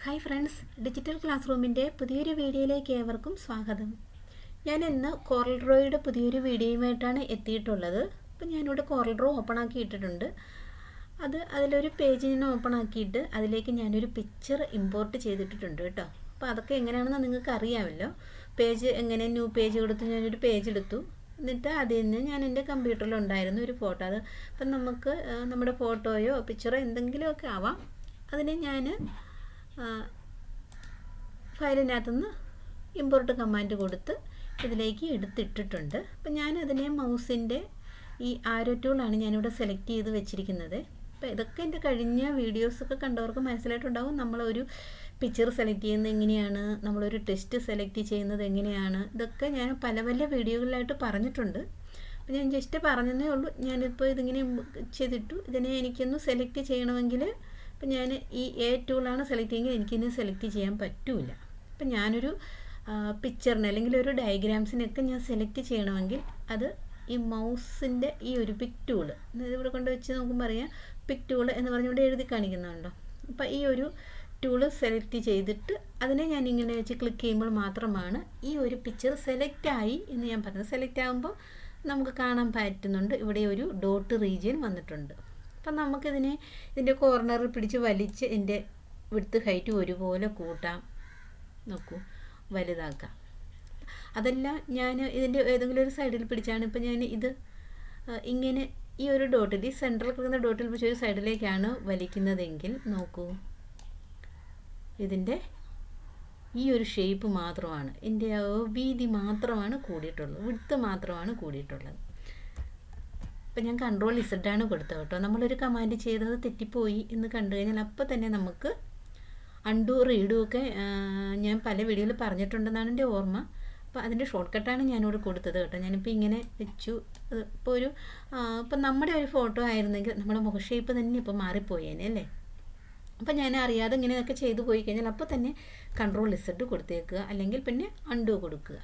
Hi friends, digital class റൂമിൻ്റെ പുതിയൊരു വീഡിയോയിലേക്ക് ഏവർക്കും സ്വാഗതം. ഞാൻ ഇന്ന് കോറൽ ഡ്രോയുടെ പുതിയൊരു വീഡിയോയുമായിട്ടാണ് എത്തിയിട്ടുള്ളത്. അപ്പോൾ ഞാനിവിടെ കോറൽ ഡ്രോ ഓപ്പൺ ആക്കി ഇട്ടിട്ടുണ്ട്. അതിലൊരു പേജ് ഞാൻ ഓപ്പൺ ആക്കിയിട്ട് അതിലേക്ക് ഞാനൊരു പിക്ചർ ഇമ്പോർട്ട് ചെയ്തിട്ടിട്ടുണ്ട് കേട്ടോ. അപ്പോൾ അതൊക്കെ എങ്ങനെയാണെന്ന് നിങ്ങൾക്ക് അറിയാമല്ലോ. പേജ് എങ്ങനെ ന്യൂ പേജ് കൊടുത്ത് ഞാനൊരു പേജ് എടുത്തു. എന്നിട്ട് അതിൽ നിന്ന് ഞാൻ എൻ്റെ കമ്പ്യൂട്ടറിലുണ്ടായിരുന്ന ഒരു ഫോട്ടോ, അപ്പം നമുക്ക് നമ്മുടെ ഫോട്ടോയോ പിക്ചറോ എന്തെങ്കിലുമൊക്കെ ആവാം, അതിനെ ഞാൻ ഫയലിനകത്തുനിന്ന് ഇമ്പോർട്ട് കമാൻഡ് കൊടുത്ത് ഇതിലേക്ക് എടുത്തിട്ടിട്ടുണ്ട്. അപ്പം ഞാനതിനെ മൗസിൻ്റെ ഈ ആരോ ടൂളാണ് ഞാനിവിടെ സെലക്ട് ചെയ്ത് വെച്ചിരിക്കുന്നത്. അപ്പോൾ ഇതൊക്കെ എൻ്റെ കഴിഞ്ഞ വീഡിയോസൊക്കെ കണ്ടവർക്ക് മനസ്സിലായിട്ടുണ്ടാവും. നമ്മളൊരു പിക്ചർ സെലക്ട് ചെയ്യുന്നത് എങ്ങനെയാണ്, നമ്മളൊരു ടെക്സ്റ്റ് സെലക്ട് ചെയ്യുന്നത് എങ്ങനെയാണ്, ഇതൊക്കെ ഞാൻ പല പല വീഡിയോകളിലായിട്ട് പറഞ്ഞിട്ടുണ്ട്. അപ്പോൾ ഞാൻ ജസ്റ്റ് പറഞ്ഞതേ ഉള്ളൂ. ഞാനിപ്പോൾ ഇതിങ്ങനെ ചെയ്തിട്ടു. ഇതിനെ എനിക്കൊന്ന് സെലക്ട് ചെയ്യണമെങ്കിൽ അപ്പം ഞാൻ ഈ എ ടൂളാണ് സെലക്ട് ചെയ്യുമെങ്കിൽ എനിക്കിന്ന് സെലക്ട് ചെയ്യാൻ പറ്റില്ല. അപ്പം ഞാനൊരു പിക്ചറിന് അല്ലെങ്കിൽ ഒരു ഡയഗ്രാംസിനൊക്കെ ഞാൻ സെലക്ട് ചെയ്യണമെങ്കിൽ അത് ഈ മൗസിൻ്റെ ഈ ഒരു പിക് ടൂള് ഇവിടെ കൊണ്ട് വെച്ച് നോക്കുമ്പോൾ അറിയാം, പിക് ടൂള് എന്ന് പറഞ്ഞുകൊണ്ട് എഴുതി കാണിക്കുന്നുണ്ടോ. അപ്പോൾ ഈ ഒരു ടൂള് സെലക്ട് ചെയ്തിട്ട് അതിനെ ഞാൻ ഇങ്ങനെ വെച്ച് ക്ലിക്ക് ചെയ്യുമ്പോൾ മാത്രമാണ് ഈ ഒരു പിക്ചർ സെലക്ട് ആയി എന്ന് ഞാൻ പറഞ്ഞത്. സെലക്ട് ആകുമ്പോൾ നമുക്ക് കാണാൻ പറ്റുന്നുണ്ട്, ഇവിടെ ഒരു ഡോട്ട് റീജിയൻ വന്നിട്ടുണ്ട്. അപ്പം ഇതിൻ്റെ കോർണറിൽ പിടിച്ച് വലിച്ച് ഇതിൻ്റെ വിഡ്ത്ത് ഹൈറ്റ് ഒരുപോലെ കൂട്ടാം. നോക്കൂ, വലുതാക്കാം. അതല്ല, ഞാൻ ഇതിൻ്റെ ഏതെങ്കിലും ഒരു സൈഡിൽ പിടിച്ചാണ് ഇപ്പം ഞാൻ ഇത് ഇങ്ങനെ ഈ ഒരു ഡോട്ടിൽ, ഈ സെൻട്രൽ കിടക്കുന്ന ഡോട്ടിൽ പിടിച്ച് ഒരു സൈഡിലേക്കാണ് വലിക്കുന്നതെങ്കിൽ നോക്കൂ, ഇതിൻ്റെ ഈ ഒരു ഷേപ്പ് മാത്രമാണ്, ഇതിൻ്റെ വീതി മാത്രമാണ് കൂടിയിട്ടുള്ളത്, വിഡ്ത്ത് മാത്രമാണ് കൂടിയിട്ടുള്ളത്. അപ്പം ഞാൻ കൺട്രോൾ ഇസഡാണ് കൊടുത്തത് കേട്ടോ. നമ്മളൊരു കമാൻഡ് ചെയ്തത് തെറ്റിപ്പോയി എന്ന് കണ്ടു കഴിഞ്ഞാൽ അപ്പോൾ തന്നെ നമുക്ക് അൺഡു റീഡും ഒക്കെ ഞാൻ പല വീഡിയോയിൽ പറഞ്ഞിട്ടുണ്ടെന്നാണ് എൻ്റെ ഓർമ്മ. അപ്പോൾ അതിൻ്റെ ഷോർട്ട് കട്ടാണ് ഞാനിവിടെ കൊടുത്തത് കേട്ടോ. ഞാനിപ്പോൾ ഇങ്ങനെ വെച്ചു. ഇപ്പോൾ ഇപ്പം നമ്മുടെ ഒരു ഫോട്ടോ ആയിരുന്നെങ്കിൽ നമ്മുടെ മുഖ ഷേപ്പ് തന്നെ ഇപ്പോൾ മാറിപ്പോയേനെ അല്ലേ. അപ്പം ഞാൻ അറിയാതെ ഇങ്ങനെയൊക്കെ ചെയ്തു പോയി കഴിഞ്ഞാൽ അപ്പോൾ തന്നെ കൺട്രോൾ ഇസഡ് കൊടുത്തേക്കുക, അല്ലെങ്കിൽ പിന്നെ അൺഡു കൊടുക്കുക.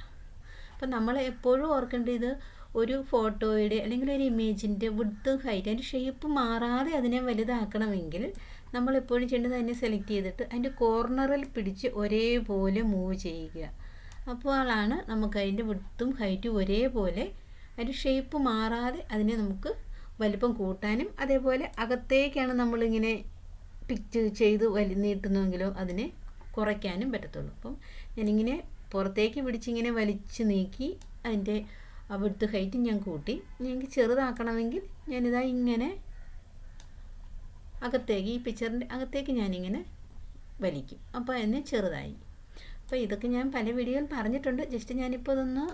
അപ്പം നമ്മൾ എപ്പോഴും ഓർക്കേണ്ടത് ഒരു ഫോട്ടോയുടെ അല്ലെങ്കിൽ ഒരു ഇമേജിൻ്റെ വിഡ്ത്ത് ഹൈറ്റ്, അതിൻ്റെ ഷേപ്പ് മാറാതെ അതിനെ വലുതാക്കണമെങ്കിൽ നമ്മളെപ്പോഴും ചെയ്യേണ്ടത് അതിനെ സെലക്ട് ചെയ്തിട്ട് അതിൻ്റെ കോർണറിൽ പിടിച്ച് ഒരേപോലെ മൂവ് ചെയ്യുക. അപ്പോഴാണ് നമുക്ക് അതിൻ്റെ വിഡ്ത്തും ഹൈറ്റും ഒരേപോലെ, അതിൻ്റെ ഷേപ്പ് മാറാതെ അതിനെ നമുക്ക് വലിപ്പം കൂട്ടാനും അതേപോലെ അകത്തേക്കാണ് നമ്മളിങ്ങനെ പിക്ചർ ചെയ്ത് നീട്ടുന്നെങ്കിലോ അതിനെ കുറയ്ക്കാനും പറ്റത്തുള്ളൂ. അപ്പം ഞാനിങ്ങനെ പുറത്തേക്ക് പിടിച്ചിങ്ങനെ വലിച്ച് നീക്കി അതിൻ്റെ വിഡ്ത്ത് ഹൈറ്റ് ഞാൻ കൂട്ടി. എനിക്ക് ചെറുതാക്കണമെങ്കിൽ ഞാനിതാ ഇങ്ങനെ അകത്തേക്ക്, ഈ പിക്ചറിൻ്റെ അകത്തേക്ക് ഞാനിങ്ങനെ വലിക്കും. അപ്പോൾ അതിന് ചെറുതായി. അപ്പോൾ ഇതൊക്കെ ഞാൻ പല വീഡിയോയിൽ പറഞ്ഞിട്ടുണ്ട്. ജസ്റ്റ് ഞാനിപ്പോൾ ഇതൊന്ന്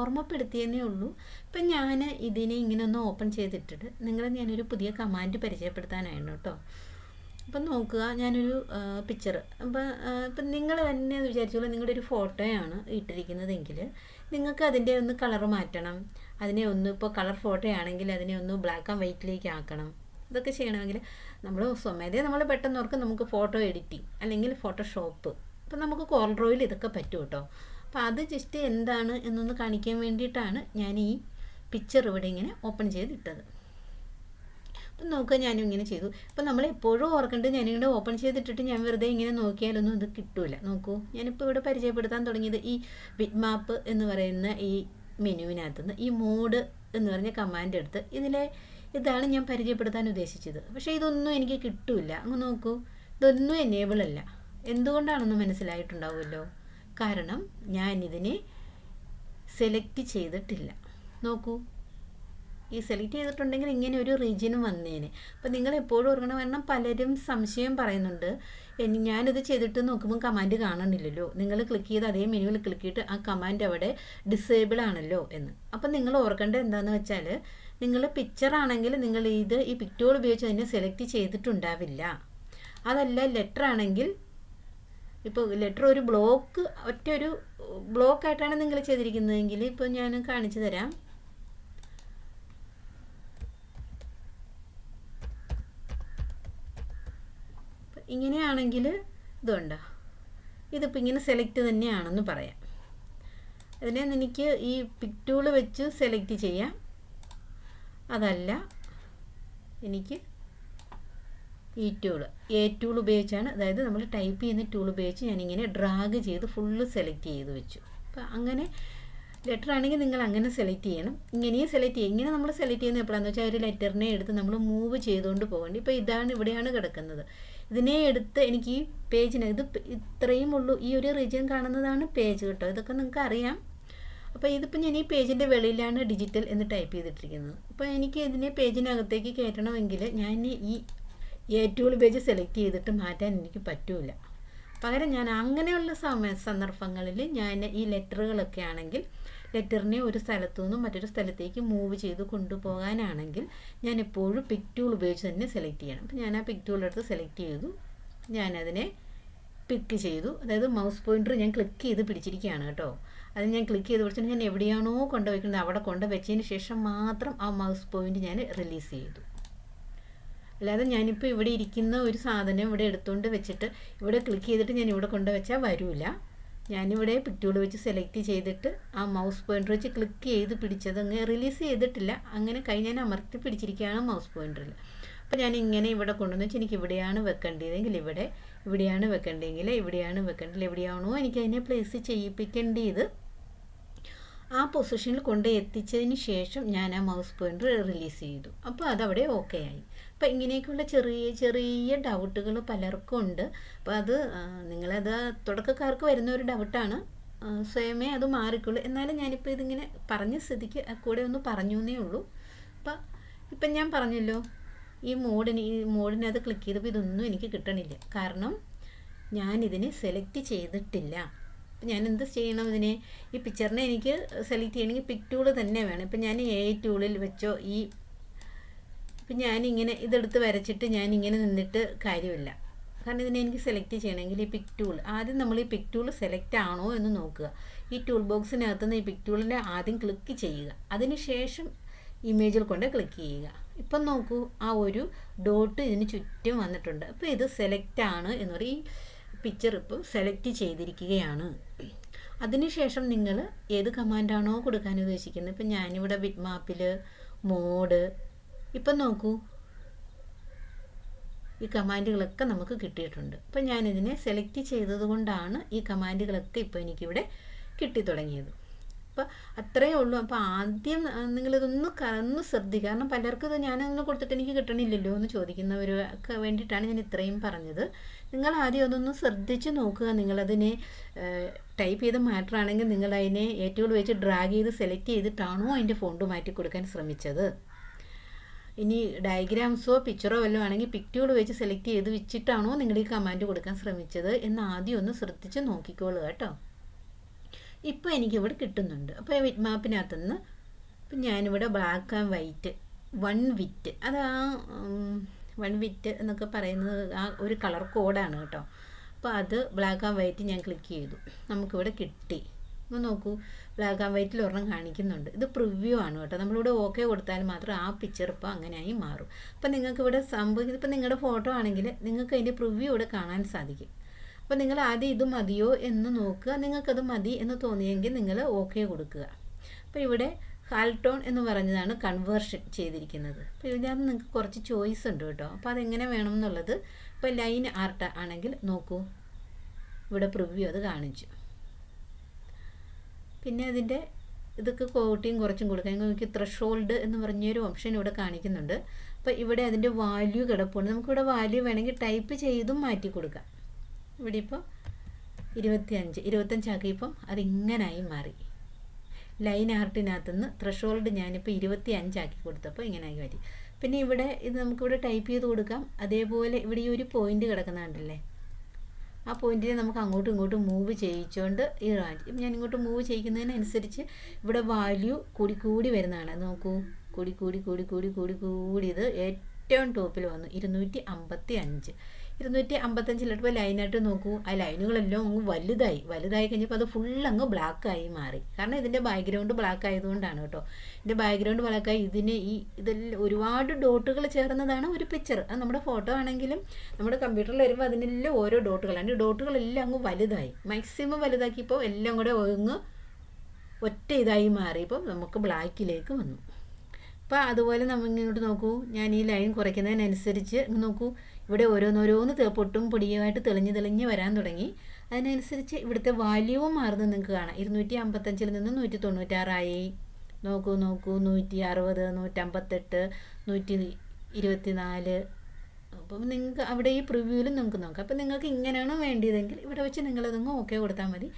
ഓർമ്മപ്പെടുത്തിയതേ ഉള്ളൂ. ഇപ്പം ഞാൻ ഇതിനെ ഇങ്ങനെ ഒന്ന് ഓപ്പൺ ചെയ്തിട്ടിട്ട് ഞാനൊരു പുതിയ കമാൻഡ് പരിചയപ്പെടുത്താനായിരുന്നു കേട്ടോ. അപ്പം നോക്കുക, ഞാനൊരു പിക്ചർ ഇപ്പം നിങ്ങൾ തന്നെ വിചാരിച്ചോളൂ, നിങ്ങളുടെ ഒരു ഫോട്ടോയാണ് ഇട്ടിരിക്കുന്നതെങ്കിൽ നിങ്ങൾക്ക് അതിൻ്റെ ഒന്ന് കളർ മാറ്റണം. അതിനെ ഒന്ന്, ഇപ്പോൾ കളർ ഫോട്ടോ ആണെങ്കിൽ അതിനെ ഒന്ന് ബ്ലാക്ക് ആൻഡ് വൈറ്റിലേക്ക് ആക്കണം. ഇതൊക്കെ ചെയ്യണമെങ്കിൽ നമ്മൾ പെട്ടെന്ന് ഓർക്കും നമുക്ക് ഫോട്ടോ എഡിറ്റിംഗ് അല്ലെങ്കിൽ ഫോട്ടോഷോപ്പ്. അപ്പം നമുക്ക് കോറൽ ഡ്രോയിൽ ഇതൊക്കെ പറ്റും കേട്ടോ. അപ്പോൾ അത് ജസ്റ്റ് എന്താണ് എന്നൊന്ന് കാണിക്കാൻ വേണ്ടിയിട്ടാണ് ഞാൻ ഈ പിക്ചർ ഇവിടെ ഇങ്ങനെ ഓപ്പൺ ചെയ്തിട്ടത്. അപ്പം നോക്കുക, ഞാനും ഇങ്ങനെ ചെയ്തു. അപ്പം നമ്മൾ എപ്പോഴും ഓർക്കേണ്ടത്, ഞാനിവിടെ ഓപ്പൺ ചെയ്തിട്ടിട്ട് ഞാൻ വെറുതെ ഇങ്ങനെ നോക്കിയാലൊന്നും ഇത് കിട്ടില്ല. നോക്കൂ, ഞാനിപ്പോൾ ഇവിടെ പരിചയപ്പെടുത്താൻ തുടങ്ങിയത് ഈ ബിറ്റ് മാപ്പ് എന്ന് പറയുന്ന ഈ മെനുവിനകത്തുനിന്ന് ഈ മോഡ് എന്ന് പറഞ്ഞ കമാൻഡ് എടുത്ത് ഇതാണ് ഞാൻ പരിചയപ്പെടുത്താൻ ഉദ്ദേശിച്ചത്. പക്ഷേ ഇതൊന്നും എനിക്ക് കിട്ടില്ല. അങ്ങ് നോക്കൂ, ഇതൊന്നും എനേബിൾ അല്ല. എന്തുകൊണ്ടാണെന്ന് മനസ്സിലായിട്ടുണ്ടാവുമല്ലോ. കാരണം ഞാനിതിനെ സെലക്ട് ചെയ്തിട്ടില്ല. നോക്കൂ, ഈ സെലക്ട് ചെയ്തിട്ടുണ്ടെങ്കിൽ ഇങ്ങനെ ഒരു റീജിയനും വന്നേനെ. അപ്പോൾ നിങ്ങൾ എപ്പോഴും ഓർക്കണം, കാരണം പലരും സംശയം പറയുന്നുണ്ട്, ഞാനിത് ചെയ്തിട്ട് നോക്കുമ്പോൾ കമാൻഡ് കാണണില്ലല്ലോ, നിങ്ങൾ ക്ലിക്ക് ചെയ്ത് അതേ മെനുവിൽ ക്ലിക്ക് ചെയ്തിട്ട് ആ കമാൻഡ് അവിടെ ഡിസേബിൾ ആണല്ലോ എന്ന്. അപ്പം നിങ്ങൾ ഓർക്കേണ്ടത് എന്താണെന്ന് വെച്ചാൽ, നിങ്ങൾ പിക്ചർ ആണെങ്കിൽ നിങ്ങൾ ഈ പിക് ടൂൾ ഉപയോഗിച്ച് അതിനെ സെലക്ട് ചെയ്തിട്ടുണ്ടാവില്ല. അതല്ല ലെറ്റർ ആണെങ്കിൽ, ഇപ്പോൾ ലെറ്റർ ഒരു ഒറ്റൊരു ബ്ലോക്കായിട്ടാണ് നിങ്ങൾ ചെയ്തിരിക്കുന്നതെങ്കിൽ, ഇപ്പോൾ ഞാൻ കാണിച്ചു തരാം. ഇങ്ങനെയാണെങ്കിൽ ഇതുണ്ടോ, ഇതിപ്പോൾ ഇങ്ങനെ സെലക്ട് തന്നെയാണെന്ന് പറയാം. അതിനെ എനിക്ക് ഈ പിക് ടൂൾ വെച്ച് സെലക്ട് ചെയ്യാം. അതല്ല, എനിക്ക് ഈ ടൂൾ ടൂൾ ഉപയോഗിച്ചാണ്, അതായത് നമ്മൾ ടൈപ്പ് ചെയ്യുന്ന ടൂൾ ഉപയോഗിച്ച് ഞാനിങ്ങനെ ഡ്രാഗ് ചെയ്ത് ഫുള്ള് സെലക്ട് ചെയ്ത് വെച്ചു. അപ്പോൾ അങ്ങനെ ലെറ്റർ ആണെങ്കിൽ നിങ്ങൾ അങ്ങനെ സെലക്ട് ചെയ്യണം. ഇങ്ങനെയും സെലക്ട് ചെയ്യും. ഇങ്ങനെ നമ്മൾ സെലക്ട് ചെയ്യുന്നത് എപ്പോഴാണെന്ന് വെച്ചാൽ ഒരു ലെറ്ററിനെ എടുത്ത് നമ്മൾ മൂവ് ചെയ്തുകൊണ്ട് പോകേണ്ടി. ഇപ്പോൾ ഇവിടെയാണ് കിടക്കുന്നത്. ഇതിനെ എടുത്ത് എനിക്ക് ഈ പേജിന് ഇത്രയും ഉള്ളൂ, ഈ ഒരു റീജിയൻ കാണുന്നതാണ് പേജ് കേട്ടോ. ഇതൊക്കെ നിങ്ങൾക്ക് അറിയാം. അപ്പോൾ ഇതിപ്പോൾ ഞാൻ ഈ പേജിൻ്റെ വെളിയിലാണ് ഡിജിറ്റൽ എന്ന് ടൈപ്പ് ചെയ്തിട്ടിരിക്കുന്നത്. അപ്പോൾ എനിക്ക് ഇതിനെ പേജിനകത്തേക്ക് കയറ്റണമെങ്കിൽ ഞാൻ ഈ ടൂൾ പേജ് സെലക്ട് ചെയ്തിട്ട് മാറ്റാൻ എനിക്ക് പറ്റൂല. പകരം ഞാൻ അങ്ങനെയുള്ള സന്ദർഭങ്ങളിൽ ഞാൻ ഈ ലെറ്ററുകളൊക്കെ ആണെങ്കിൽ ലെറ്ററിനെ ഒരു സ്ഥലത്തു നിന്നും മറ്റൊരു സ്ഥലത്തേക്ക് മൂവ് ചെയ്ത് കൊണ്ടുപോകാനാണെങ്കിൽ ഞാൻ എപ്പോഴും പിക് ടൂൾ ഉപയോഗിച്ച് തന്നെ സെലക്ട് ചെയ്യണം. അപ്പോൾ ഞാൻ ആ പിക് ടൂൾ എടുത്ത് സെലക്ട് ചെയ്തു, ഞാനതിനെ പിക്ക് ചെയ്തു. അതായത് മൗസ് പോയിൻ്റർ ഞാൻ ക്ലിക്ക് ചെയ്ത് പിടിച്ചിരിക്കുകയാണ് കേട്ടോ. അത് ഞാൻ ക്ലിക്ക് ചെയ്ത് പിടിച്ചിട്ട് ഞാൻ എവിടെയാണോ കൊണ്ടുവയ്ക്കുന്നത് അവിടെ കൊണ്ടുവച്ചതിന് ശേഷം മാത്രം ആ മൗസ് പോയിൻ്റ് ഞാൻ റിലീസ് ചെയ്തു. അല്ലാതെ ഞാനിപ്പോൾ ഇവിടെ ഇരിക്കുന്ന ഒരു സാധനം ഇവിടെ എടുത്തുകൊണ്ട് വെച്ചിട്ട് ഇവിടെ ക്ലിക്ക് ചെയ്തിട്ട് ഞാൻ ഇവിടെ കൊണ്ടുവച്ചാൽ വരില്ല. ഞാനിവിടെ പിക് ടൂൾ വെച്ച് സെലക്ട് ചെയ്തിട്ട് ആ മൗസ് പോയിൻ്റർ വെച്ച് ക്ലിക്ക് ചെയ്ത് പിടിച്ചത് അങ്ങ് റിലീസ് ചെയ്തിട്ടില്ല. അങ്ങനെ കൈ ഞാൻ അമർത്തി പിടിച്ചിരിക്കുകയാണ് മൗസ് പോയിൻ്ററിൽ. അപ്പോൾ ഞാൻ ഇങ്ങനെ ഇവിടെ കൊണ്ടുവന്ന് വെച്ചാൽ എനിക്ക് ഇവിടെയാണ് വെക്കേണ്ടതെങ്കിൽ ഇവിടെയാണ് വെക്കേണ്ടതെങ്കിൽ എവിടെയാണോ എനിക്കതിനെ പ്ലേസ് ചെയ്യിപ്പിക്കേണ്ടത് ആ പൊസിഷനിൽ കൊണ്ട് എത്തിച്ചതിന് ശേഷം ഞാൻ ആ മൗസ് പോയിൻ്റർ റിലീസ് ചെയ്തു. അപ്പോൾ അതവിടെ ഓക്കെ ആയി. അപ്പോൾ ഇങ്ങനെയൊക്കെയുള്ള ചെറിയ ചെറിയ ഡൗട്ടുകൾ പലർക്കും ഉണ്ട്. അപ്പോൾ അത് നിങ്ങളത് തുടക്കക്കാർക്ക് വരുന്ന ഒരു ഡൗട്ടാണ്, സ്വയമേ അത് മാറിക്കൊള്ളൂ. എന്നാലും ഞാനിപ്പോൾ ഇതിങ്ങനെ പറഞ്ഞ സ്ഥിതിക്ക് കൂടെ ഒന്ന് പറഞ്ഞു എന്നേ ഉള്ളൂ. ഇപ്പം ഞാൻ പറഞ്ഞല്ലോ, ഈ മോഡിനത് ക്ലിക്ക് ചെയ്തപ്പോൾ ഇതൊന്നും എനിക്ക് കിട്ടണില്ല. കാരണം ഞാനിതിനെ സെലക്ട് ചെയ്തിട്ടില്ല. ഞാൻ എന്ത് ചെയ്യണം, ഇതിനെ ഈ പിക്ചറിനെ എനിക്ക് സെലക്ട് ചെയ്യണമെങ്കിൽ പിക് ടൂൾ തന്നെ വേണം. ഇപ്പം ഞാൻ ടൂളിൽ വെച്ചോ ഇപ്പം ഞാനിങ്ങനെ ഇതെടുത്ത് വരച്ചിട്ട് ഞാനിങ്ങനെ നിന്നിട്ട് കാര്യമില്ല. കാരണം ഇതിനെ എനിക്ക് സെലക്ട് ചെയ്യണമെങ്കിൽ ഈ പിക് ടൂൾ ആദ്യം നമ്മൾ ഈ പിക് ടൂൾ സെലക്ട് ആണോ എന്ന് നോക്കുക. ഈ ടൂൾ ബോക്സിനകത്തുനിന്ന് ഈ പിക് ടൂളിനെ ആദ്യം ക്ലിക്ക് ചെയ്യുക, അതിനുശേഷം ഇമേജിൽ കൊണ്ട് ക്ലിക്ക് ചെയ്യുക. ഇപ്പം നോക്കൂ, ആ ഒരു ഡോട്ട് ഇതിന് ചുറ്റും വന്നിട്ടുണ്ട്. അപ്പോൾ ഇത് സെലക്ട് ആണ് എന്ന് പറയും. ഈ പിക്ചർ ഇപ്പോൾ സെലക്ട് ചെയ്തിരിക്കുകയാണ്. അതിനുശേഷം നിങ്ങൾ ഏത് കമാൻഡാണോ കൊടുക്കാൻ ഉദ്ദേശിക്കുന്നത്, ഇപ്പം ഞാനിവിടെ ബിറ്റ് മാപ്പിൽ മോഡ്, ഇപ്പം നോക്കൂ ഈ കമാൻഡുകളൊക്കെ നമുക്ക് കിട്ടിയിട്ടുണ്ട്. അപ്പം ഞാനിതിനെ സെലക്ട് ചെയ്തത് കൊണ്ടാണ് ഈ കമാൻഡുകളൊക്കെ ഇപ്പോൾ എനിക്കിവിടെ കിട്ടിത്തുടങ്ങിയത്. അപ്പോൾ അത്രയേ ഉള്ളൂ. അപ്പോൾ ആദ്യം നിങ്ങളിതൊന്ന് ശ്രദ്ധിക്കുക. കാരണം പലർക്കും ഇത് ഞാനൊന്ന് കൊടുത്തിട്ട് എനിക്ക് കിട്ടണില്ലല്ലോ എന്ന് ചോദിക്കുന്നവർക്ക് വേണ്ടിയിട്ടാണ് ഞാൻ ഇത്രയും പറഞ്ഞത്. നിങ്ങൾ ആദ്യം അതൊന്ന് ശ്രദ്ധിച്ച് നോക്കുക. നിങ്ങളതിനെ ടൈപ്പ് ചെയ്ത് മാറ്ററാണെങ്കിൽ നിങ്ങളതിനെ ഏറ്റവും വെച്ച് ഡ്രാഗ് ചെയ്ത് സെലക്ട് ചെയ്തിട്ടാണോ അതിൻ്റെ ഫോണ്ട് മാറ്റി കൊടുക്കാൻ ശ്രമിച്ചത്. ഇനി ഡയഗ്രാംസോ പിക്ചറോ വല്ലതും ആണെങ്കിൽ പിക് ടൂൾ വെച്ച് സെലക്ട് ചെയ്ത് വെച്ചിട്ടാണോ നിങ്ങൾ ഈ കമാൻഡ് കൊടുക്കാൻ ശ്രമിച്ചത് എന്ന് ആദ്യം ഒന്ന് ശ്രദ്ധിച്ച് നോക്കിക്കോളുക കേട്ടോ. ഇപ്പോൾ എനിക്കിവിടെ കിട്ടുന്നുണ്ട്. അപ്പോൾ വിറ്റ് മാപ്പിനകത്തുനിന്ന് ഇപ്പം ഞാനിവിടെ ബ്ലാക്ക് ആൻഡ് വൈറ്റ് 1 വിറ്റ്, അത് ആ 1 വിറ്റ് എന്നൊക്കെ പറയുന്നത് ആ ഒരു കളർ കോഡാണ് കേട്ടോ. അപ്പോൾ അത് ബ്ലാക്ക് ആൻഡ് വൈറ്റ് ഞാൻ ക്ലിക്ക് ചെയ്തു, നമുക്കിവിടെ കിട്ടി. അപ്പോൾ നോക്കൂ, ബ്ലാക്ക് ആൻഡ് വൈറ്റിൽ ഒരെണ്ണം കാണിക്കുന്നുണ്ട്. ഇത് പ്രിവ്യൂ ആണ് കേട്ടോ. നമ്മളിവിടെ ഓക്കെ കൊടുത്താൽ മാത്രം ആ പിക്ചർ ഇപ്പോൾ അങ്ങനെയായി മാറും. അപ്പോൾ നിങ്ങൾക്കിവിടെ സംഭവിക്കുന്നത്, ഇപ്പോൾ നിങ്ങളുടെ ഫോട്ടോ ആണെങ്കിൽ നിങ്ങൾക്ക് അതിൻ്റെ പ്രിവ്യൂ ഇവിടെ കാണാൻ സാധിക്കും. അപ്പോൾ നിങ്ങൾ ആദ്യം ഇത് മതിയോ എന്ന് നോക്കുക. നിങ്ങൾക്കത് മതി എന്ന് തോന്നിയെങ്കിൽ നിങ്ങൾ ഓക്കെ കൊടുക്കുക. അപ്പോൾ ഇവിടെ ഹാൽട്ടോൺ എന്ന് പറഞ്ഞതാണ് കൺവേർഷൻ ചെയ്തിരിക്കുന്നത്. അപ്പോൾ ഇതിനകത്ത് നിങ്ങൾക്ക് കുറച്ച് ചോയ്സ് ഉണ്ട് കേട്ടോ. അപ്പോൾ അതെങ്ങനെ വേണം എന്നുള്ളത്, ഇപ്പോൾ ലൈൻ ആർട്ട് ആണെങ്കിൽ നോക്കൂ, ഇവിടെ പ്രിവ്യൂ അത് കാണിച്ചു. പിന്നെ അതിൻ്റെ ഇതൊക്കെ കോട്ടിയും കുറച്ചും കൊടുക്കാൻ നമുക്ക് ത്രഷോൾഡ് എന്ന് പറഞ്ഞൊരു ഓപ്ഷൻ ഇവിടെ കാണിക്കുന്നുണ്ട്. അപ്പോൾ ഇവിടെ അതിൻ്റെ വാല്യൂ കിടപ്പുണ്ട്. നമുക്കിവിടെ വാല്യൂ വേണമെങ്കിൽ ടൈപ്പ് ചെയ്തും മാറ്റി കൊടുക്കാം. ഇവിടെ ഇപ്പോൾ 25 ആക്കിയപ്പം അതിങ്ങനായി മാറി. ലൈൻ ആർട്ടിനകത്തുനിന്ന് ത്രഷോൾഡ് ഞാനിപ്പോൾ 25 ആക്കി കൊടുത്തപ്പോൾ ഇങ്ങനെയായി മാറ്റി. പിന്നെ ഇവിടെ ഇത് നമുക്കിവിടെ ടൈപ്പ് ചെയ്ത് കൊടുക്കാം. അതേപോലെ ഇവിടെ ഈ ഒരു പോയിൻ്റ് കിടക്കുന്നുണ്ടല്ലേ, ആ പോയിന്റിനെ നമുക്ക് അങ്ങോട്ടും ഇങ്ങോട്ടും മൂവ് ചെയ്യിച്ചുകൊണ്ട് ഞാൻ ഇങ്ങോട്ട് മൂവ് ചെയ്യിക്കുന്നതിനനുസരിച്ച് ഇവിടെ വാല്യൂ കൂടി വരുന്നതാണ്. നോക്കൂ, കൂടി ഇത് ഏറ്റവും ടോപ്പിൽ വന്നു 255 ലൈനായിട്ട് നോക്കൂ. ആ ലൈനുകളെല്ലാം അങ്ങ് വലുതായി കഴിഞ്ഞപ്പോൾ അത് ഫുൾ അങ്ങ് ബ്ലാക്കായി മാറി. കാരണം ഇതിൻ്റെ ബാക്ക്ഗ്രൗണ്ട് ബ്ലാക്ക് ആയതുകൊണ്ടാണ് കേട്ടോ. ഇതിൻ്റെ ബാക്ക്ഗ്രൗണ്ട് ബ്ലാക്കായി ഇതെല്ലാം ഒരുപാട് ഡോട്ടുകൾ ചേർന്നതാണ് ഒരു പിക്ചർ. അത് നമ്മുടെ ഫോട്ടോ ആണെങ്കിലും നമ്മുടെ കമ്പ്യൂട്ടറിൽ വരുമ്പോൾ അതിനെല്ലാം ഓരോ ഡോട്ടുകളാണ്. ഡോട്ടുകളെല്ലാം അങ്ങ് വലുതായി, മാക്സിമം വലുതാക്കിയപ്പോൾ എല്ലാം കൂടെ അങ്ങ് ഒറ്റ ഇതായി മാറിയപ്പോൾ നമുക്ക് ബ്ലാക്കിലേക്ക് വന്നു. അപ്പോൾ അതുപോലെ നമ്മൾ ഇങ്ങോട്ട് നോക്കൂ, ഞാൻ ഈ ലൈൻ കുറയ്ക്കുന്നതിനനുസരിച്ച് നോക്കൂ, ഇവിടെ ഓരോന്നോരോന്ന് പൊട്ടും പൊടിയുമായിട്ട് തെളിഞ്ഞ് വരാൻ തുടങ്ങി. അതിനനുസരിച്ച് ഇവിടുത്തെ വാല്യൂവും മാറുന്നത് നിങ്ങൾക്ക് കാണാം. 255 നിന്ന് 196 നോക്കൂ 160, 158, 124. അപ്പം നിങ്ങൾക്ക് അവിടെ ഈ പ്രിവ്യൂവിലും നിങ്ങൾക്ക് നോക്കാം. അപ്പം നിങ്ങൾക്ക് ഇങ്ങനെയാണോ വേണ്ടിയതെങ്കിൽ ഇവിടെ വെച്ച് നിങ്ങളതൊന്ന് ഓക്കെ കൊടുത്താൽ മതി.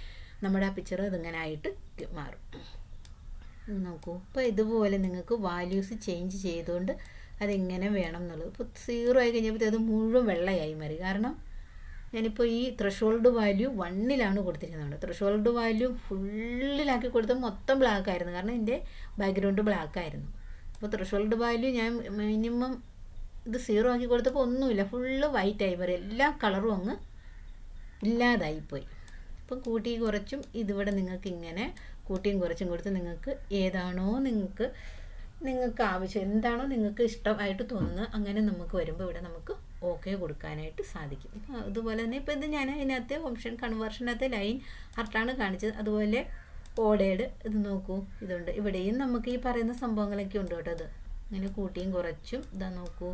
നമ്മുടെ ആ പിക്ചർ അതിങ്ങനെ ആയിട്ട് മാറും. നോക്കൂ, അപ്പോൾ ഇതുപോലെ നിങ്ങൾക്ക് വാല്യൂസ് ചേഞ്ച് ചെയ്തുകൊണ്ട് അതെങ്ങനെ വേണം എന്നുള്ളത്. ഇപ്പോൾ 0 ആയി കഴിഞ്ഞപ്പോൾ അത് മുഴുവൻ വെള്ളയായി മാറി. കാരണം ഞാനിപ്പോൾ ഈ ത്രഷോൾഡ് വാല്യൂ 1 കൊടുത്തിരിക്കുന്നത്. ത്രഷോൾഡ് വാല്യൂ ഫുള്ളിലാക്കി കൊടുത്താൽ മൊത്തം ബ്ലാക്ക് ആയിരുന്നു, കാരണം എൻ്റെ ബാക്ക്ഗ്രൗണ്ട് ബ്ലാക്ക് ആയിരുന്നു. അപ്പോൾ ത്രഷോൾഡ് വാല്യൂ ഞാൻ മിനിമം ഇത് 0 ആക്കി കൊടുത്തപ്പോൾ ഒന്നുമില്ല, ഫുള്ള് വൈറ്റായി മാറി. എല്ലാ കളറും അങ്ങ് ഇല്ലാതായിപ്പോയി. ഇപ്പം കൂട്ടിയും കുറച്ചും ഇതിവിടെ നിങ്ങൾക്ക് ഇങ്ങനെ കൂട്ടിയും കുറച്ചും കൊടുത്ത് നിങ്ങൾക്ക് ഏതാണോ നിങ്ങൾക്ക് ആവശ്യം, എന്താണോ നിങ്ങൾക്ക് ഇഷ്ടമായിട്ട് തോന്നുന്നത് അങ്ങനെ നമുക്ക് വരുമ്പോൾ ഇവിടെ നമുക്ക് ഓക്കെ കൊടുക്കാനായിട്ട് സാധിക്കും. അതുപോലെ തന്നെ ഇപ്പോൾ ഇത് ഞാൻ അതിനകത്ത് ഓപ്ഷൻ കൺവേർഷനകത്ത് ലൈൻ ആർട്ടാണ് കാണിച്ചത്. അതുപോലെ ഓർഡേഡ് ഇത് നോക്കൂ, ഇതുണ്ട്. ഇവിടെയും നമുക്ക് ഈ പറയുന്ന സംഭവങ്ങളൊക്കെ ഉണ്ട് കേട്ടോ. ഇത് ഇങ്ങനെ കൂട്ടിയും കുറച്ചും ഇതാ നോക്കൂ,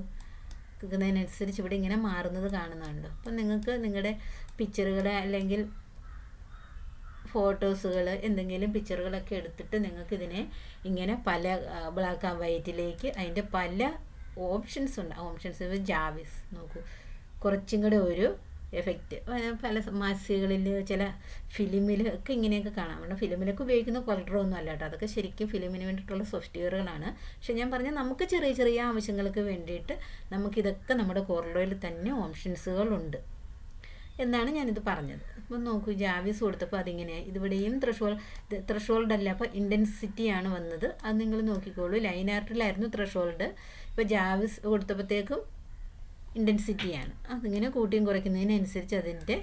ഇതിനനുസരിച്ച് ഇവിടെ ഇങ്ങനെ മാറുന്നത് കാണുന്നുണ്ട്. അപ്പം നിങ്ങൾക്ക് നിങ്ങളുടെ പിക്ചറുകളെ അല്ലെങ്കിൽ ഫോട്ടോസുകൾ എന്തെങ്കിലും പിക്ചറുകളൊക്കെ എടുത്തിട്ട് നിങ്ങൾക്കിതിനെ ഇങ്ങനെ പല ബ്ലാക്ക് ആൻഡ് വൈറ്റിലേക്ക് അതിൻ്റെ പല ഓപ്ഷൻസ് ഉണ്ട്. ഓപ്ഷൻസ് ജാവിസ് നോക്കൂ, കുറച്ചും കൂടെ ഒരു എഫക്റ്റ് പല മാസികകളിൽ ചില ഫിലിമിൽ ഒക്കെ ഇങ്ങനെയൊക്കെ കാണാം. നമ്മുടെ ഫിലിമിലൊക്കെ ഉപയോഗിക്കുന്ന കൊളറൊന്നും അല്ല കേട്ടോ, അതൊക്കെ ശരിക്കും ഫിലിമിന് വേണ്ടിയിട്ടുള്ള സോഫ്റ്റ്വെയറുകളാണ്. പക്ഷെ ഞാൻ പറഞ്ഞാൽ നമുക്ക് ചെറിയ ചെറിയ ആവശ്യങ്ങൾക്ക് വേണ്ടിയിട്ട് നമുക്കിതൊക്കെ നമ്മുടെ കൊറലോയിൽ തന്നെ ഓപ്ഷൻസുകളുണ്ട് എന്നാണ് ഞാനിത് പറഞ്ഞത്. അപ്പം നോക്കൂ, ജാവിസ് കൊടുത്തപ്പോൾ അതിങ്ങനെയായി. ഇതിവിടെയും ത്രഷോൾഡ് അല്ല, അപ്പോൾ ഇൻറ്റൻസിറ്റിയാണ് വന്നത്. അത് നിങ്ങൾ നോക്കിക്കോളൂ. ലൈൻ ആർട്ടിലായിരുന്നു ത്രഷോൾഡ്, ഇപ്പോൾ ജാവിസ് കൊടുത്തപ്പോഴത്തേക്കും ഇൻറ്റൻസിറ്റിയാണ്. അതിങ്ങനെ കൂട്ടിയും കുറയ്ക്കുന്നതിനനുസരിച്ച് അതിൻ്റെ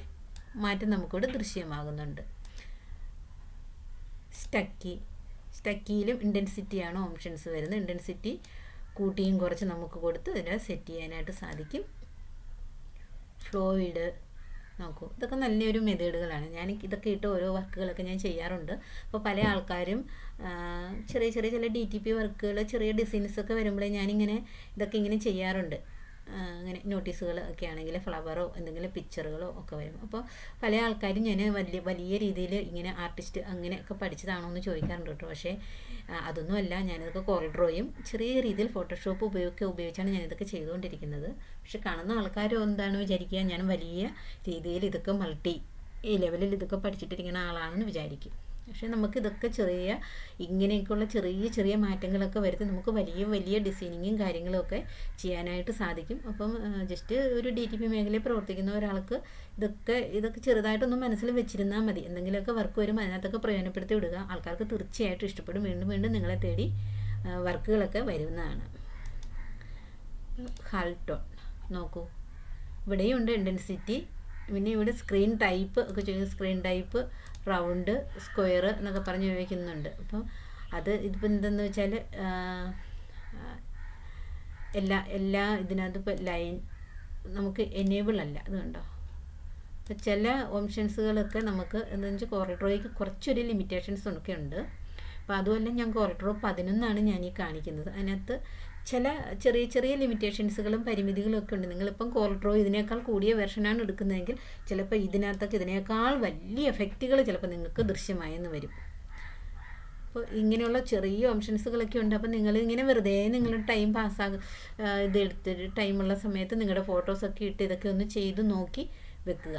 മാറ്റം നമുക്കിവിടെ ദൃശ്യമാകുന്നുണ്ട്. സ്റ്റക്കിയിലും ഇൻറ്റൻസിറ്റിയാണ് ഓപ്ഷൻസ് വരുന്നത്. ഇൻറ്റൻസിറ്റി കൂട്ടിയും കുറച്ച് നമുക്ക് കൊടുത്ത് ഇതിനെ സെറ്റ് ചെയ്യാനായിട്ട് സാധിക്കും. ഫ്ലോയിഡ് നോക്കൂ, ഇതൊക്കെ നല്ലൊരു മെത്തേഡുകളാണ്. ഞാൻ ഇതൊക്കെ ഇട്ട് ഓരോ വർക്കുകളൊക്കെ ഞാൻ ചെയ്യാറുണ്ട്. അപ്പോൾ പല ആൾക്കാരും ചെറിയ ചില DTP വർക്കുകൾ, ചെറിയ ഡിസൈൻസൊക്കെ വരുമ്പോഴേ ഞാനിങ്ങനെ ഇതൊക്കെ ഇങ്ങനെ ചെയ്യാറുണ്ട്. അങ്ങനെ നോട്ടീസുകൾ ഒക്കെ ആണെങ്കിൽ ഫ്ലവറോ എന്തെങ്കിലും പിക്ചറുകളോ ഒക്കെ വരും. അപ്പോൾ പല ആൾക്കാരും ഞാൻ വലിയ രീതിയിൽ ഇങ്ങനെ ആർട്ടിസ്റ്റ് അങ്ങനെയൊക്കെ പഠിച്ചതാണോ എന്ന് ചോദിക്കാറുണ്ട് കേട്ടോ. പക്ഷേ അതൊന്നുമല്ല, ഞാനിതൊക്കെ കോറിഡ്രോയും ചെറിയ രീതിയിൽ ഫോട്ടോഷോപ്പ് ഉപയോഗിച്ചാണ് ഞാനിതൊക്കെ ചെയ്തുകൊണ്ടിരിക്കുന്നത്. പക്ഷെ കാണുന്ന ആൾക്കാരും എന്താണ് വിചാരിക്കുക, ഞാൻ വലിയ രീതിയിൽ ഇതൊക്കെ ഈ ലെവലിൽ ഇതൊക്കെ പഠിച്ചിട്ടിരിക്കുന്ന ആളാണെന്ന് വിചാരിക്കും. പക്ഷേ നമുക്കിതൊക്കെ ഇങ്ങനെയൊക്കെയുള്ള ചെറിയ മാറ്റങ്ങളൊക്കെ വരുത്തി നമുക്ക് വലിയ ഡിസൈനിങ്ങും കാര്യങ്ങളൊക്കെ ചെയ്യാനായിട്ട് സാധിക്കും. അപ്പം ജസ്റ്റ് ഒരു DTP മേഖലയിൽ പ്രവർത്തിക്കുന്ന ഒരാൾക്ക് ഇതൊക്കെ ചെറുതായിട്ടൊന്നും മനസ്സിൽ വെച്ചിരുന്നാൽ മതി. എന്തെങ്കിലുമൊക്കെ വർക്ക് വരുമ്പോൾ അതിനകത്തൊക്കെ പ്രയോജനപ്പെടുത്തി വിടുക. ആൾക്കാർക്ക് തീർച്ചയായിട്ടും ഇഷ്ടപ്പെടും. വീണ്ടും നിങ്ങളെ തേടി വർക്കുകളൊക്കെ വരുന്നതാണ്. ഹാൾട്ടോൺ നോക്കൂ, ഇവിടെയുണ്ട് ഇൻറ്റൻസിറ്റി. പിന്നെ ഇവിടെ സ്ക്രീൻ ടൈപ്പ് ഒക്കെ ചെയ്യുന്നത്, സ്ക്രീൻ ടൈപ്പ് റൗണ്ട്, സ്ക്വയർ എന്നൊക്കെ പറഞ്ഞ് ഉപയോഗിക്കുന്നുണ്ട്. അപ്പം ഇതിപ്പോൾ എന്തെന്ന് വെച്ചാൽ എല്ലാ ഇതിനകത്ത് ഇപ്പോൾ ലൈൻ നമുക്ക് എനേബിൾ അല്ല. ഇത് കണ്ടോ, അപ്പോൾ ചില ഓപ്ഷൻസുകളൊക്കെ നമുക്ക് എന്താണെന്ന് വെച്ചാൽ കോറിഡ്രോയ്ക്ക് കുറച്ചൊരു ലിമിറ്റേഷൻസ് ഒക്കെ ഉണ്ട്. അപ്പോൾ അതുമല്ല, ഞാൻ കോറിഡ്രോ 11 ഞാൻ ഈ കാണിക്കുന്നത്. അതിനകത്ത് ചില ചെറിയ ലിമിറ്റേഷൻസുകളും പരിമിതികളും ഒക്കെ ഉണ്ട്. നിങ്ങളിപ്പം കോറിഡ്രോ ഇതിനേക്കാൾ കൂടിയ വെർഷനാണ് എടുക്കുന്നതെങ്കിൽ ചിലപ്പോൾ ഇതിനകത്തൊക്കെ ഇതിനേക്കാൾ വലിയ എഫക്റ്റുകൾ ചിലപ്പോൾ നിങ്ങൾക്ക് ദൃശ്യമായെന്ന് വരും. അപ്പോൾ ഇങ്ങനെയുള്ള ചെറിയ ഓപ്ഷൻസുകളൊക്കെ ഉണ്ട്. അപ്പോൾ നിങ്ങളിങ്ങനെ വെറുതെ നിങ്ങളുടെ ടൈം ഇതെടുത്തിട്ട് ടൈമുള്ള സമയത്ത് നിങ്ങളുടെ ഫോട്ടോസൊക്കെ ഇട്ട് ഇതൊക്കെ ഒന്ന് ചെയ്ത് നോക്കി വെക്കുക.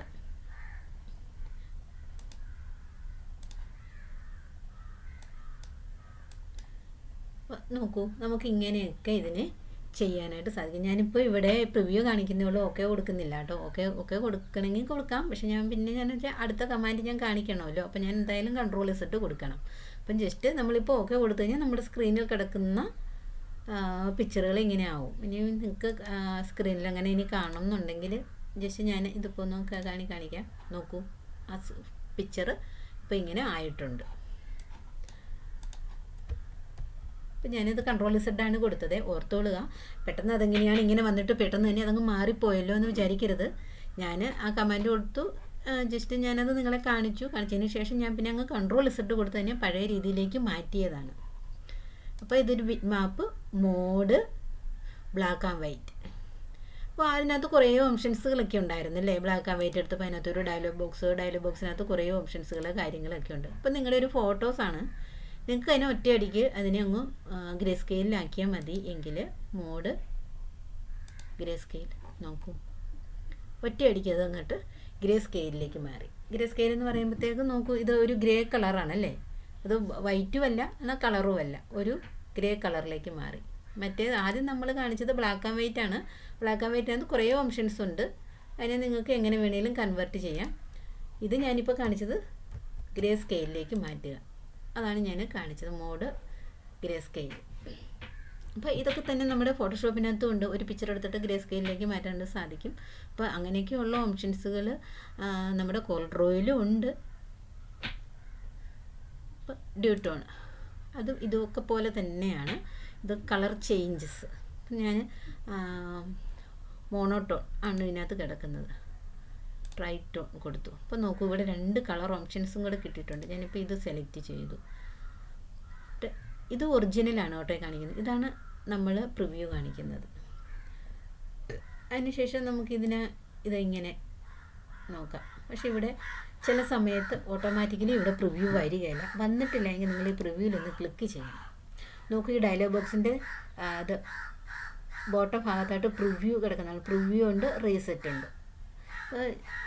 നോക്കൂ, നമുക്ക് ഇങ്ങനെയൊക്കെ ഇതിന് ചെയ്യാനായിട്ട് സാധിക്കും. ഞാനിപ്പോൾ ഇവിടെ പ്രിവ്യൂ കാണിക്കുന്നതുകൊണ്ട് ഓക്കെ കൊടുക്കുന്നില്ല കേട്ടോ. ഓക്കെ കൊടുക്കണമെങ്കിൽ കൊടുക്കാം. പക്ഷെ ഞാൻ അടുത്ത കമാൻഡ് ഞാൻ കാണിക്കണമല്ലോ. അപ്പോൾ ഞാൻ എന്തായാലും CTRL+Z കൊടുക്കണം. അപ്പം ജസ്റ്റ് നമ്മളിപ്പോൾ ഓക്കെ കൊടുത്തു കഴിഞ്ഞാൽ നമ്മുടെ സ്ക്രീനിൽ കിടക്കുന്ന പിക്ചറുകൾ ഇങ്ങനെ ആവും. ഇനി നിങ്ങൾക്ക് സ്ക്രീനിൽ അങ്ങനെ ഇനി കാണണം എന്നുണ്ടെങ്കിൽ ജസ്റ്റ് ഞാൻ ഇതിപ്പോൾ ഒന്ന് കാണിക്കാം. നോക്കൂ, ആ പിക്ചർ ഇപ്പോൾ ഇങ്ങനെ ആയിട്ടുണ്ട്. അപ്പോൾ ഞാനിത് CTRL+Z ആണ് കൊടുത്തത്. ഓർത്തോളുക, പെട്ടെന്ന് അതെങ്ങനെയാണ് ഇങ്ങനെ വന്നിട്ട് പെട്ടെന്ന് തന്നെ അതങ്ങ് മാറിപ്പോയല്ലോ എന്ന് വിചാരിക്കരുത്. ഞാൻ ആ കമാൻഡ് കൊടുത്തു, ജസ്റ്റ് ഞാനത് നിങ്ങളെ കാണിച്ചതിന് ശേഷം ഞാൻ പിന്നെ അങ്ങ് CTRL+Z കൊടുത്ത് തന്നെ പഴയ രീതിയിലേക്ക് മാറ്റിയതാണ്. അപ്പോൾ ഇതൊരു bitmap mode black and white. അപ്പോൾ അതിനകത്ത് കുറേ ഓപ്ഷൻസുകളൊക്കെ ഉണ്ടായിരുന്നു അല്ലേ. ബ്ലാക്ക് ആൻഡ് വൈറ്റ് എടുത്തപ്പോൾ അതിനകത്തൊരു ഡയലോഗ് ബോക്സിനകത്ത് കുറേ ഓപ്ഷൻസുകൾ കാര്യങ്ങളൊക്കെ ഉണ്ട്. അപ്പോൾ നിങ്ങളുടെ ഒരു ഫോട്ടോസാണ്, നിങ്ങൾക്ക് അതിനെ ഒറ്റയടിക്ക് അതിനെ അങ്ങ് ഗ്രേ സ്കെയിലാക്കിയാൽ മതി എങ്കിൽ മോഡ് ഗ്രേ സ്കെയിൽ നോക്കൂ, ഒറ്റയടിക്ക് അത് അങ്ങോട്ട് ഗ്രേ സ്കെയിലിലേക്ക് മാറി. ഗ്രേ സ്കെയിൽ എന്ന് പറയുമ്പോഴത്തേക്ക് നോക്കൂ, ഇത് ഒരു ഗ്രേ കളറാണല്ലേ, അത് വൈറ്റും അല്ല എന്നാൽ കളറും അല്ല, ഒരു ഗ്രേ കളറിലേക്ക് മാറി. മറ്റേ ആദ്യം നമ്മൾ കാണിച്ചത് ബ്ലാക്ക് ആൻഡ് വൈറ്റ് ആണ്. ബ്ലാക്ക് ആൻഡ് വൈറ്റിനകത്ത് കുറേ ഓപ്ഷൻസ് ഉണ്ട്, അതിനെ നിങ്ങൾക്ക് എങ്ങനെ വേണമെങ്കിലും കൺവേർട്ട് ചെയ്യാം. ഇത് ഞാനിപ്പോൾ കാണിച്ചത് ഗ്രേ സ്കെയിലിലേക്ക് മാറ്റുക, അതാണ് ഞാൻ കാണിച്ചത്, മോഡ് ഗ്രേ സ്കെയിൽ. അപ്പോൾ ഇതൊക്കെ തന്നെ നമ്മുടെ ഫോട്ടോഷോപ്പിനകത്തും ഉണ്ട്. ഒരു പിക്ചർ എടുത്തിട്ട് ഗ്രേ സ്കെയിലിലേക്ക് മാറ്റാനായിട്ട് സാധിക്കും. അപ്പോൾ അങ്ങനെയൊക്കെയുള്ള ഓപ്ഷൻസുകൾ നമ്മുടെ കോൾഡ്രോയിലും ഉണ്ട്. ഇപ്പോൾ ഡ്യൂട്ടോൺ അതും ഇതൊക്കെ പോലെ തന്നെയാണ്. ഇത് കളർ ചേഞ്ചസ്, ഞാൻ മോണോട്ടോൺ ആണ് ഇതിനകത്ത് കിടക്കുന്നത്, ട്രൈറ്റോൺ കൊടുത്തു. അപ്പോൾ നോക്കൂ, ഇവിടെ 2 കളർ ഓപ്ഷൻസും കൂടെ കിട്ടിയിട്ടുണ്ട്. ഞാനിപ്പോൾ ഇത് സെലക്ട് ചെയ്തു. ഇത് ഒറിജിനലാണ് കേട്ടോ കാണിക്കുന്നത്, ഇതാണ് നമ്മൾ പ്രിവ്യൂ കാണിക്കുന്നത്. അതിനുശേഷം നമുക്കിതിനെ ഇതിങ്ങനെ നോക്കാം. പക്ഷേ ഇവിടെ ചില സമയത്ത് ഓട്ടോമാറ്റിക്കലി ഇവിടെ പ്രിവ്യൂ വരികയില്ല. വന്നിട്ടില്ല എങ്കിൽ നിങ്ങൾ ഈ പ്രിവ്യൂവിലൊന്ന് ക്ലിക്ക് ചെയ്യണം. നോക്കൂ, ഈ ഡയലോഗ് ബോക്സിൻ്റെ അത് ബോട്ടം ഭാഗത്തായിട്ട് പ്രിവ്യൂ കിടക്കുന്നതാണ്. പ്രിവ്യൂ ഉണ്ട്, റീസെറ്റ് ഉണ്ട്.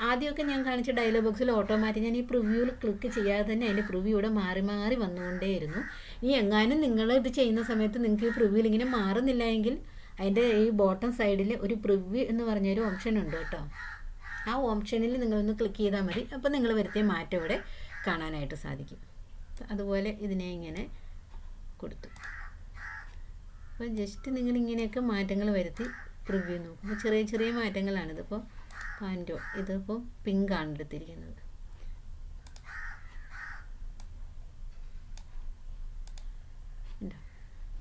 ആദ്യമൊക്കെ ഞാൻ കാണിച്ച ഡയലോഗ് ബോക്സിൽ ഓട്ടോമാറ്റിക് ഞാൻ ഈ പ്രിവ്യൂവിൽ ക്ലിക്ക് ചെയ്യാതെ തന്നെ അതിൻ്റെ പ്രിവ്യൂ ഇവിടെ മാറി മാറി വന്നുകൊണ്ടേയിരുന്നു. ഇനി എങ്ങാനും നിങ്ങൾ ഇത് ചെയ്യുന്ന സമയത്ത് നിങ്ങൾക്ക് ഈ പ്രിവ്യൂവിൽ ഇങ്ങനെ മാറുന്നില്ല എങ്കിൽ അതിൻ്റെ ഈ ബോട്ടം സൈഡിൽ ഒരു പ്രിവ്യൂ എന്ന് പറഞ്ഞൊരു ഓപ്ഷൻ ഉണ്ട് കേട്ടോ. ആ ഓപ്ഷനിൽ നിങ്ങളൊന്ന് ക്ലിക്ക് ചെയ്താൽ മതി. അപ്പോൾ നിങ്ങൾ വരുത്തിയ മാറ്റം ഇവിടെ കാണാനായിട്ട് സാധിക്കും. അതുപോലെ ഇതിനെ ഇങ്ങനെ കൊടുത്തു. അപ്പോൾ ജസ്റ്റ് നിങ്ങളിങ്ങനെയൊക്കെ മാറ്റങ്ങൾ വരുത്തി പ്രിവ്യൂ നോക്കും. അപ്പോൾ ചെറിയ ചെറിയ മാറ്റങ്ങളാണിതിപ്പോൾ. പാൻറ്റോ ഇതിപ്പോൾ പിങ്കാണ് എടുത്തിരിക്കുന്നത്.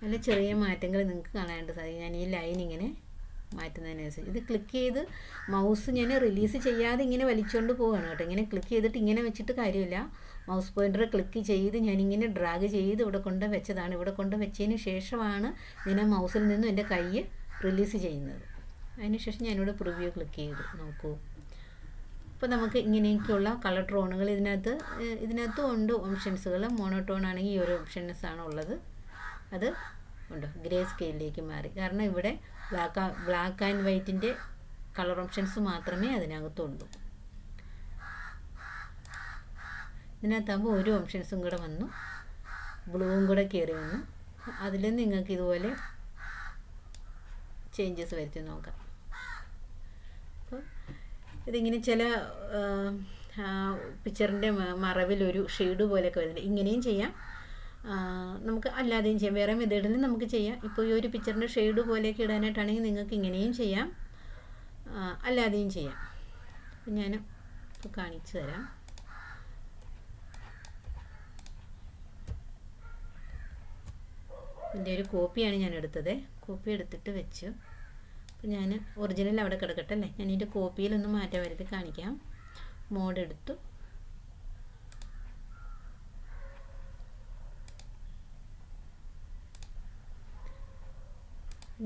നല്ല ചെറിയ മാറ്റങ്ങൾ നിങ്ങൾക്ക് കാണാനായിട്ട് സാധിക്കും. ഞാൻ ഈ ലൈൻ ഇങ്ങനെ മാറ്റുന്നതിനനുസരിച്ച് ഇത് ക്ലിക്ക് ചെയ്ത് മൗസ് ഞാൻ റിലീസ് ചെയ്യാതെ ഇങ്ങനെ വലിച്ചുകൊണ്ട് പോവുകയാണ് കേട്ടോ. ഇങ്ങനെ ക്ലിക്ക് ചെയ്തിട്ട് ഇങ്ങനെ വെച്ചിട്ട് കാര്യമില്ല. മൗസ് പോയിൻ്റർ ക്ലിക്ക് ചെയ്ത് ഞാനിങ്ങനെ ഡ്രാഗ് ചെയ്ത് ഇവിടെ കൊണ്ട് വെച്ചതാണ്. ഇവിടെ കൊണ്ട് വെച്ചതിന് ശേഷമാണ് ഞാൻ മൗസിൽ നിന്നും എൻ്റെ കൈ റിലീസ് ചെയ്യുന്നത്. അതിനുശേഷം ഞാനിവിടെ പ്രിവ്യൂ ക്ലിക്ക് ചെയ്തു. നോക്കൂ, അപ്പോൾ നമുക്ക് ഇങ്ങനെയൊക്കെയുള്ള കളർ ടോണുകൾ ഇതിനകത്തും ഉണ്ട് ഓപ്ഷൻസുകൾ. മോണോട്ടോൺ ആണെങ്കിൽ ഈ ഒരു ഓപ്ഷൻസാണ് ഉള്ളത്, അത് ഉണ്ട് ഗ്രേ സ്കെയിലിലേക്ക് മാറി. കാരണം ഇവിടെ ബ്ലാക്ക് ആൻഡ് വൈറ്റിൻ്റെ കളർ ഓപ്ഷൻസ് മാത്രമേ അതിനകത്തുള്ളൂ. ഇതിനകത്താകുമ്പോൾ ഒരു ഓപ്ഷൻസും കൂടെ വന്നു, ബ്ലൂവും കൂടെ കയറി വന്നു. അതിൽ നിങ്ങൾക്ക് ഇതുപോലെ ചേഞ്ചസ് വരുത്തി നോക്കാം. അപ്പോൾ ഇതിങ്ങനെ ചില പിക്ചറിൻ്റെ മറവിലൊരു ഷെയ്ഡ് പോലെയൊക്കെ വരുന്നുണ്ട്. ഇങ്ങനെയും ചെയ്യാം, നമുക്ക് അല്ലാതെയും ചെയ്യാം, വേറെ മെത്തേഡിലും നമുക്ക് ചെയ്യാം. ഇപ്പോൾ ഈ ഒരു പിക്ചറിൻ്റെ ഷെയ്ഡ് പോലെയൊക്കെ ഇടാനായിട്ടാണെങ്കിൽ നിങ്ങൾക്ക് ഇങ്ങനെയും ചെയ്യാം, അല്ലാതെയും ചെയ്യാം. അപ്പം ഞാൻ ഇപ്പോൾ കാണിച്ചു തരാം. ഇതിൻ്റെ ഒരു കോപ്പിയാണ് ഞാൻ എടുത്തത്. കോപ്പി എടുത്തിട്ട് വെച്ചു. അപ്പോൾ ഞാൻ ഒറിജിനൽ അവിടെ കിടക്കട്ടെ അല്ലേ. ഞാൻ ഇതിൻ്റെ കോപ്പിയിലൊന്ന് മാറ്റം വരുത്തി കാണിക്കാം. മോഡ് എടുത്തു,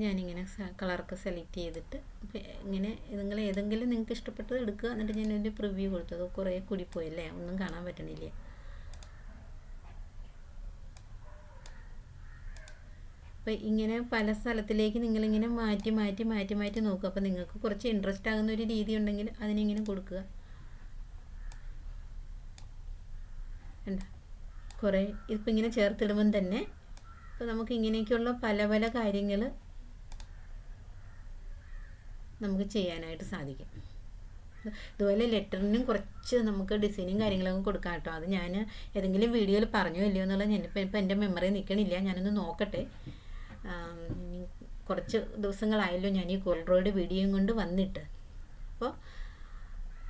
ഞാനിങ്ങനെ കളറൊക്കെ സെലക്ട് ചെയ്തിട്ട് ഇങ്ങനെ നിങ്ങൾ ഏതെങ്കിലും നിങ്ങൾക്ക് ഇഷ്ടപ്പെട്ടത് എടുക്കുക. എന്നിട്ട് ഞാനൊരു പ്രിവ്യൂ കൊടുത്തത് കുറേ കൂടിപ്പോയില്ലേ, ഒന്നും കാണാൻ പറ്റണില്ല. അപ്പോൾ ഇങ്ങനെ പല സ്ഥലത്തിലേക്ക് നിങ്ങളിങ്ങനെ മാറ്റി മാറ്റി മാറ്റി മാറ്റി നോക്കുക. അപ്പോൾ നിങ്ങൾക്ക് കുറച്ച് ഇൻട്രസ്റ്റ് ആകുന്ന ഒരു രീതി ഉണ്ടെങ്കിൽ അതിനിങ്ങനെ കൊടുക്കുക. എന്താ കുറേ ഇപ്പം ഇങ്ങനെ ചേർത്തിടുമ്പം തന്നെ ഇപ്പോൾ നമുക്ക് ഇങ്ങനെയൊക്കെയുള്ള പല പല കാര്യങ്ങൾ നമുക്ക് ചെയ്യാനായിട്ട് സാധിക്കും. ഇതുപോലെ ലെറ്ററിനും കുറച്ച് നമുക്ക് ഡിസൈനും കാര്യങ്ങളൊക്കെ കൊടുക്കാം കേട്ടോ. അത് ഞാൻ ഏതെങ്കിലും വീഡിയോയിൽ പറഞ്ഞോ ഇല്ലയോ എന്നുള്ളത് ഞാനിപ്പോൾ എൻ്റെ മെമ്മറി നിൽക്കണില്ല, ഞാനൊന്ന് നോക്കട്ടെ. കുറച്ച് ദിവസങ്ങളായല്ലോ ഞാൻ ഈ കോൾഡ്രോയുടെ വീഡിയോയും കൊണ്ട് വന്നിട്ട്. അപ്പോൾ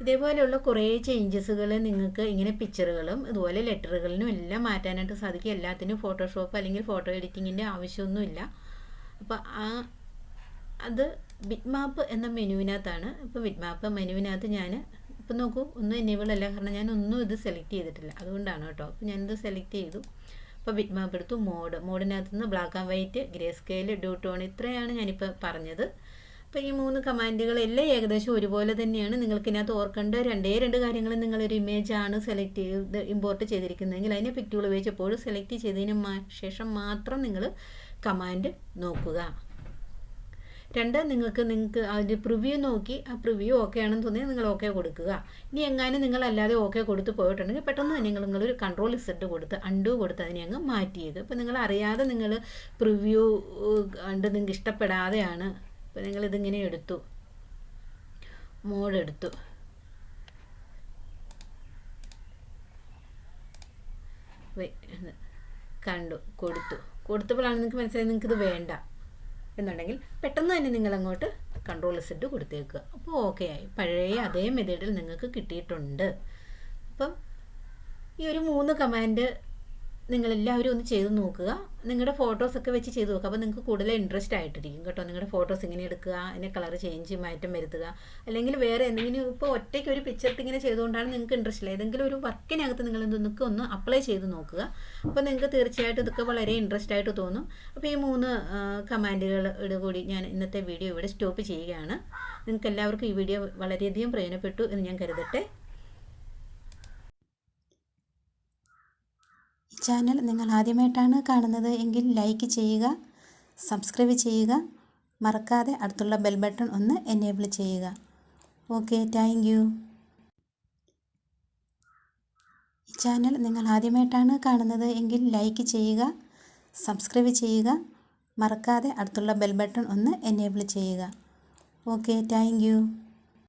ഇതേപോലെയുള്ള കുറേ ചേഞ്ചസുകൾ നിങ്ങൾക്ക് ഇങ്ങനെ പിക്ചറുകളും ഇതുപോലെ ലെറ്ററുകളിലും എല്ലാം മാറ്റാനായിട്ട് സാധിക്കും. എല്ലാത്തിനും ഫോട്ടോഷോപ്പ് അല്ലെങ്കിൽ ഫോട്ടോ എഡിറ്റിങ്ങിൻ്റെ ആവശ്യമൊന്നുമില്ല. അപ്പോൾ അത് ബിറ്റ് മാപ്പ് എന്ന മെനുവിനകത്താണ്. ഇപ്പോൾ ബിറ്റ് മാപ്പ് മെനുവിനകത്ത് ഞാൻ ഇപ്പം നോക്കൂ, ഒന്നും എനേബിൾ അല്ല, കാരണം ഞാനൊന്നും ഇത് സെലക്ട് ചെയ്തിട്ടില്ല, അതുകൊണ്ടാണ് കേട്ടോ. അപ്പോൾ ഞാനിത് സെലക്ട് ചെയ്തു. അപ്പോൾ ബിറ്റ് മാപ്പ് എടുത്തു. മോഡിനകത്ത് നിന്ന് black and white, grey scale, due tone, ഇത്രയാണ് ഞാനിപ്പോൾ പറഞ്ഞത്. അപ്പോൾ ഈ 3 കമാൻഡുകളെല്ലാം ഏകദേശം ഒരുപോലെ തന്നെയാണ്. നിങ്ങൾക്കിതിനകത്ത് ഓർക്കേണ്ട രണ്ട് കാര്യങ്ങൾ. നിങ്ങളൊരു ഇമേജാണ് സെലക്ട് ചെയ്ത് ഇമ്പോർട്ട് ചെയ്തിരിക്കുന്നതെങ്കിൽ അതിനെ പിക് ടൂൾ ഉപയോഗിച്ച് എപ്പോഴും സെലക്ട് ചെയ്തതിന് ശേഷം മാത്രം നിങ്ങൾ കമാൻഡ് നോക്കുക. 2, നിങ്ങൾക്ക് അതിൻ്റെ പ്രിവ്യൂ നോക്കി ആ പ്രിവ്യൂ ഓക്കെ ആണെന്ന് തോന്നിയാൽ നിങ്ങൾ ഓക്കെ കൊടുക്കുക. ഇനി എങ്ങാനും നിങ്ങൾ അല്ലാതെ ഓക്കെ കൊടുത്ത് പോയിട്ടുണ്ടെങ്കിൽ പെട്ടെന്ന് തന്നെ നിങ്ങളൊരു കൺട്രോൾ Z കൊടുത്ത് അൺഡു കൊടുത്ത് അതിനെ അങ്ങ് മാറ്റിയത്. ഇപ്പോൾ നിങ്ങൾ അറിയാതെ നിങ്ങൾ പ്രിവ്യൂ കണ്ട് നിങ്ങൾക്ക് ഇഷ്ടപ്പെടാതെയാണ്. ഇപ്പോൾ നിങ്ങളിതിങ്ങനെ എടുത്തു, മോഡ് എടുത്തു, കണ്ടു, കൊടുത്തപ്പോഴാണ് നിങ്ങൾക്ക് മനസ്സിലായി നിങ്ങൾക്കിത് വേണ്ട എന്നുണ്ടെങ്കിൽ പെട്ടെന്ന് തന്നെ നിങ്ങളങ്ങോട്ട് കൺട്രോൾ Z കൊടുത്തേക്കുക. അപ്പോൾ ഓക്കെ ആയി. പഴയ അതേ മെത്തേഡിൽ നിങ്ങൾക്ക് കിട്ടിയിട്ടുണ്ട്. അപ്പം ഈ ഒരു 3 കമാൻഡ് നിങ്ങളെല്ലാവരും ഒന്ന് ചെയ്ത് നോക്കുക. നിങ്ങളുടെ ഫോട്ടോസൊക്കെ വെച്ച് ചെയ്ത് നോക്കുക. അപ്പോൾ നിങ്ങൾക്ക് കൂടുതൽ ഇൻട്രസ്റ്റ് ആയിട്ടിരിക്കും കേട്ടോ. നിങ്ങളുടെ ഫോട്ടോസ് ഇങ്ങനെ എടുക്കുക, അതിനെ കളർ മാറ്റം വരുത്തുക, അല്ലെങ്കിൽ വേറെ എന്തെങ്കിലും ഇപ്പോൾ ഒറ്റയ്ക്ക് ഒരു പിക്ചർ ഇങ്ങനെ ചെയ്തുകൊണ്ടാണ് നിങ്ങൾക്ക് ഇൻട്രസ്റ്റ് ഇല്ല. ഏതെങ്കിലും ഒരു വർക്കിനകത്ത് നിങ്ങൾ നിങ്ങൾക്ക് ഒന്ന് അപ്ലൈ ചെയ്ത് നോക്കുക. അപ്പോൾ നിങ്ങൾക്ക് തീർച്ചയായിട്ടും ഇതൊക്കെ വളരെ ഇൻട്രസ്റ്റ് ആയിട്ട് തോന്നും. അപ്പോൾ ഈ 3 കമാൻഡുകളുടെ കൂടി ഞാൻ ഇന്നത്തെ വീഡിയോ ഇവിടെ സ്റ്റോപ്പ് ചെയ്യുകയാണ്. നിങ്ങൾക്ക് എല്ലാവർക്കും ഈ വീഡിയോ വളരെയധികം പ്രയോജനപ്പെട്ടു എന്ന് ഞാൻ കരുതട്ടെ. ഈ ചാനൽ നിങ്ങൾ ആദ്യമായിട്ടാണ് കാണുന്നത് എങ്കിൽ ലൈക്ക് ചെയ്യുക, സബ്സ്ക്രൈബ് ചെയ്യുക, മറക്കാതെ അടുത്തുള്ള ബെൽ ബട്ടൺ ഒന്ന് എനേബിൾ ചെയ്യുക. Okay, thank you. ഈ ചാനൽ നിങ്ങൾ ആദ്യമായിട്ടാണ് കാണുന്നത് എങ്കിൽ ലൈക്ക് ചെയ്യുക, സബ്സ്ക്രൈബ് ചെയ്യുക, മറക്കാതെ അടുത്തുള്ള ബെൽ ബട്ടൺ ഒന്ന് എനേബിൾ ചെയ്യുക. Okay, thank you.